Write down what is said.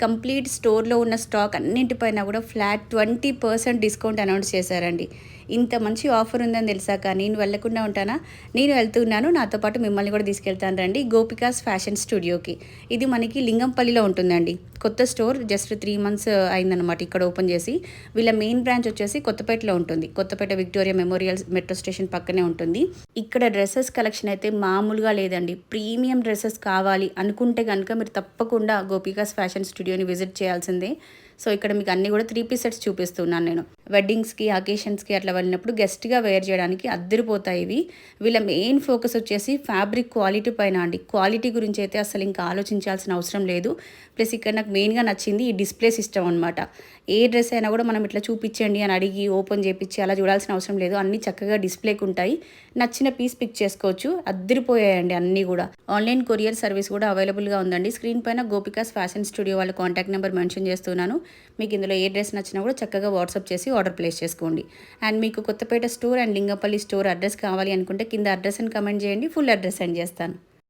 Complete స్టోర్లో ఉన్న stock అన్నింటిపైన కూడా ఫ్లాట్ 20% డిస్కౌంట్ అనౌన్స్ చేశారండి. ఇంత మంచి ఆఫర్ ఉందని తెలిసాక నేను వెళ్ళకుండా ఉంటానా? నేను వెళ్తున్నాను, నాతో పాటు మిమ్మల్ని కూడా తీసుకెళ్తాను రండి గోపికాస్ ఫ్యాషన్ స్టూడియోకి. ఇది మనకి లింగంపల్లిలో ఉంటుందండి. కొత్త స్టోర్ జస్ట్ 3 మంత్స్ అయిందనమాట ఇక్కడ ఓపెన్ చేసి. వీళ్ళ మెయిన్ బ్రాంచ్ వచ్చేసి కొత్తపేటలో ఉంటుంది. Kothapet Victoria Memorial metro station పక్కనే ఉంటుంది. ఇక్కడ డ్రెస్సెస్ కలెక్షన్ అయితే మామూలుగా లేదండి. ప్రీమియం డ్రెస్సెస్ కావాలి అనుకుంటే కనుక మీరు తప్పకుండా గోపికాస్ ఫ్యాషన్ స్టూడియోని విజిట్ చేయాల్సిందే. సో ఇక్కడ మీకు అన్నీ కూడా 3 పీస్ సెట్స్ చూపిస్తున్నాను నేను. వెడ్డింగ్స్కి, అకేషన్స్కి అట్లా వెళ్ళినప్పుడు గెస్ట్గా వేర్ చేయడానికి అద్దరిపోతాయి ఇవి. వీళ్ళ మెయిన్ ఫోకస్ వచ్చేసి ఫ్యాబ్రిక్ క్వాలిటీ పైన అండి. క్వాలిటీ గురించి అయితే అసలు ఇంకా ఆలోచించాల్సిన అవసరం లేదు. ప్లస్ ఇక్కడ నాకు మెయిన్గా నచ్చింది ఈ డిస్ప్లే సిస్టమ్ అనమాట. ఏ డ్రెస్ అయినా కూడా మనం ఇట్లా చూపించండి అని అడిగి ఓపెన్ చేపించి అలా చూడాల్సిన అవసరం లేదు. అన్నీ చక్కగా డిస్ప్లేకి ఉంటాయి. నచ్చిన పీస్ పిక్ చేసుకోవచ్చు. అద్దరిపోయాయండి అన్నీ కూడా. ఆన్లైన్ కొరియర్ సర్వీస్ కూడా అవైలబుల్గా ఉందండి. స్క్రీన్ పైన గోపికాస్ ఫ్యాషన్ స్టూడియో వాళ్ళ కాంటాక్ట్ నెంబర్ మెన్షన్ చేస్తున్నాను. మీకు ఇందులో ఏ డ్రెస్ నచ్చినా కూడా చక్కగా వాట్సాప్ చేసి ఆర్డర్ ప్లేస్ చేసుకోండి. అండ్ మీకు Kothapet store and Lingampally store address కావాలి అనుకుంటే కింద అడ్రస్ అని కమెంట్ చేయండి, ఫుల్ అడ్రస్ సెండ్ చేస్తాను.